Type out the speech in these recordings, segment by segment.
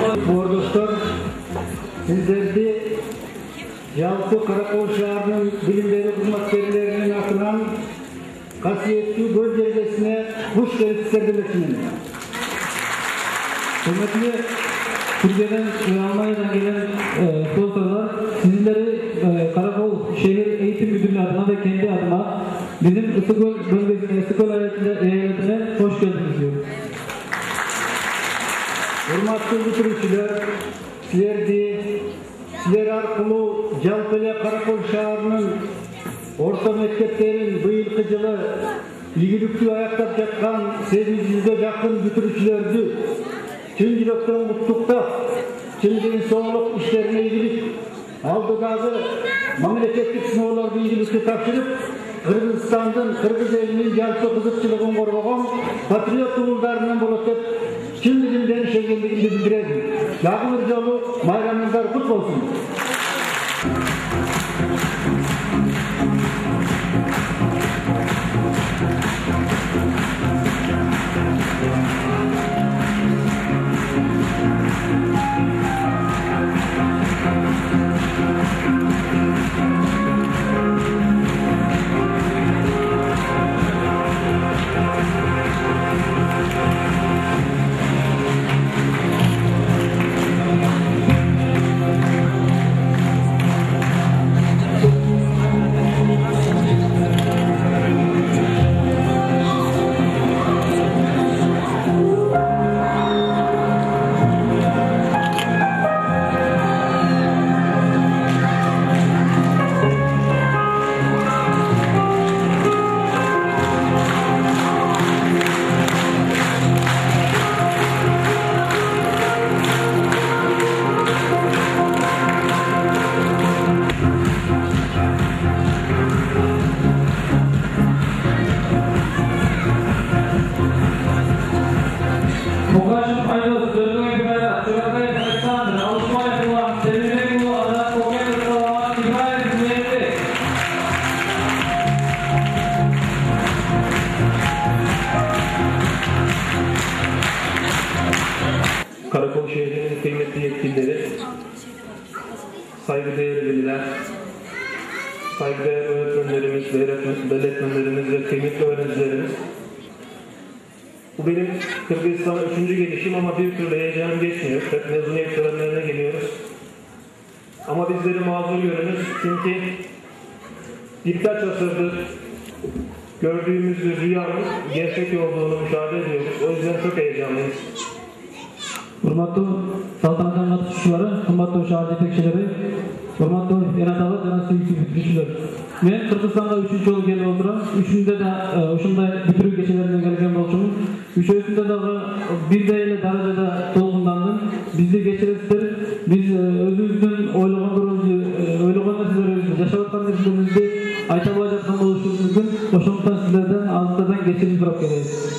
Dostlar, sizlerdi Yalçı Karakol Şehri'nin bilimleri hizmetlerinin atılan kasiyetli göl bölgesine hoş geldiniz demesinin. Hürmetli Türkiye'den ve Almanya'dan gelen sponsorlar, sizleri Karakol Şehir Eğitim Müdürlüğü adına ve kendi adıma bizim Isıgöl bölgesine, Isıgöl eyaletine hoş geldiniz diyorum. Hürmetli bitiriciler, sizler arkalı Jalpele Karakol Şehri'nin orta mekteplerin bu yılki yılı ilgilikli ayaktap yatkan 800'e yakın bitiricilerdi. Tüm yürekten mutlulukta, tüm sağlık işlerine ilgilik aldığı memleketlik sınavlarda ilgilikli tapşırıp Kırgızistan'dan, Kırgız elinin Jalpı kızıkçılığın korkuğun patriot uğullarından bulup tüm bilimlerin şekilliğini bildirelim. Yakın Ircalı bayramınızlar kutlu olsun. Karakol şehrinin kıymetli yetkilileri, saygıdeğer veliler, saygıdeğer öğretmenlerimiz, öğretmenlerimiz ve kıymetli öğrencilerimiz. Bu benim Kırgızistan'a 3. gelişim ama bir türlü heyecanım geçmiyor. Hep mezuniyet törenlerine geliyoruz. Ama bizleri mazur görünüz çünkü birkaç asırdır gördüğümüz rüyanın gerçek olduğunu müşahede ediyoruz. O yüzden çok heyecanlıyız. Hürmetli saltanatın katılışçıları, hürmetli şehir yetekçileri, hürmetli Enatalı Cenaz Sevgisi bitiriciler. Ben Kırgızistan'da 3. yıl gelip oturan, 3'ünde de uşunday bitiruv geçelerine gelgen bolçumuz. 3'üsünde de bir deyle derecede dolgundandım. Bizde geçeresizler, biz özümüzün oyluğunda sizler yaşavatkan sizlerimizde ayta bağcatkan oluşumuz mümkün. Oşumuzdan sizlerden ağızlardan geçerini bırak geleyiz.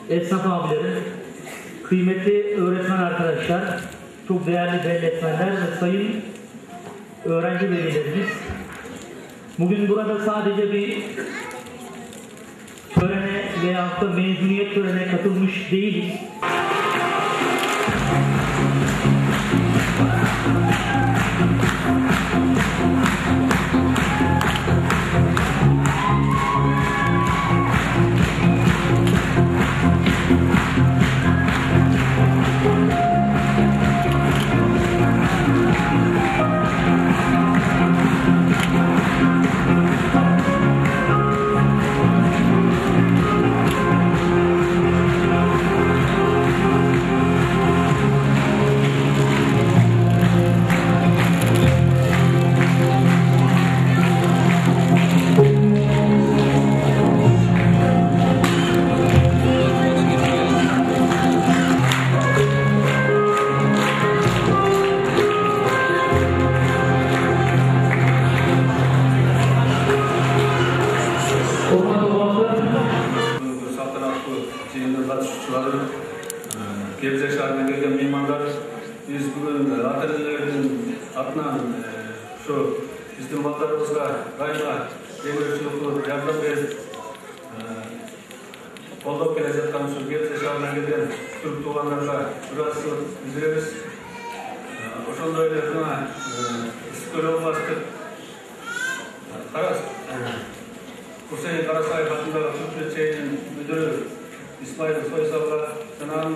esnaf abilerim, kıymetli öğretmen arkadaşlar, çok değerli belletmenler ve sayın öğrenci velilerimiz. Bugün burada sadece bir törene veyahut da mezuniyet törenine katılmış değiliz. Gebze şehrine gelgen meymanlar, biz bugün ata-enelerimizin atынан şu bizim baldarımızga daima demir yardım berip kollop kele жатқан şu Gebze şehrine gelgen Türk tuğanlarga ürasılık bildiremiz. Oşonda öyle buna İstiklal Oblastık Hüseyin Karasay Hatındağı Türk Liseyi'nin müdürü İsmail Soysal'la sanağın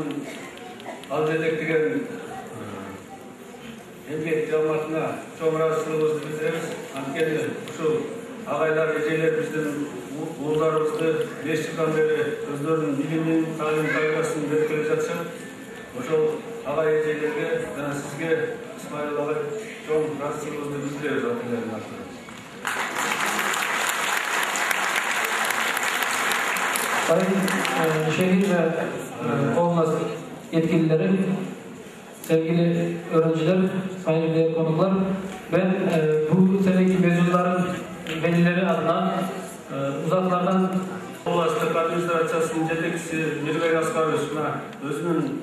az edektigen emgek cemaatine çok razılığımızı bildiremiz. Ankeni şu ağaylar, eceler bizden uğurlarımızdı 5 yıldan beri özlerinin bilimin, talim kaygısını verip kele жатышат. Oşol ağay ecelerge, sizge İsmail ağay çok razılığımızı bildiriyoruz ata-enelerin atынан. Sayın şehir ve Olmaz yetkilileri, sevgili öğrenciler, sayın konuklar, ben bu seneki mezunların velileri adına uzaklardan Olmazlık administrasyasının yetekçisi Mirvey Askarovич'na özünün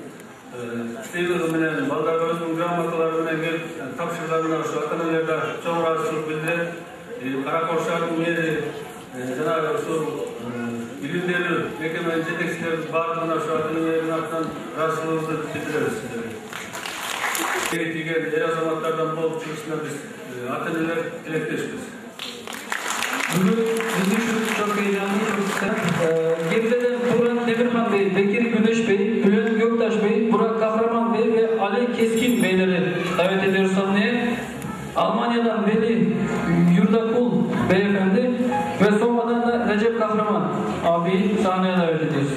isteyleri menen, baldarga özünün gramataları menen gelip tapşırlarına şu ata-enelerde çok razılık bildirip, Karakorşak'ın meri jana şu bilimleri, mekemenin yetekçileri bardığına şu ata-enelerin atından razılığımızı bildiririz sizlere. Eğitigen er azamatlardan bol çıkışına biz ata-eneler dilekleşiriz. bugün bizim için çok heyecanlı, çok güzel. Gebze'den Turan Demirhan Bey, Bekir Güneş Bey, Bülent Göktaş Bey, Burak Kahraman Bey ve Ali Keskin Beyleri davet ediyoruz sahneye. Almanya'dan Veli Yurdakul Beyefendi ve sonradan da Recep Kahraman abi sahneye davet ediyoruz.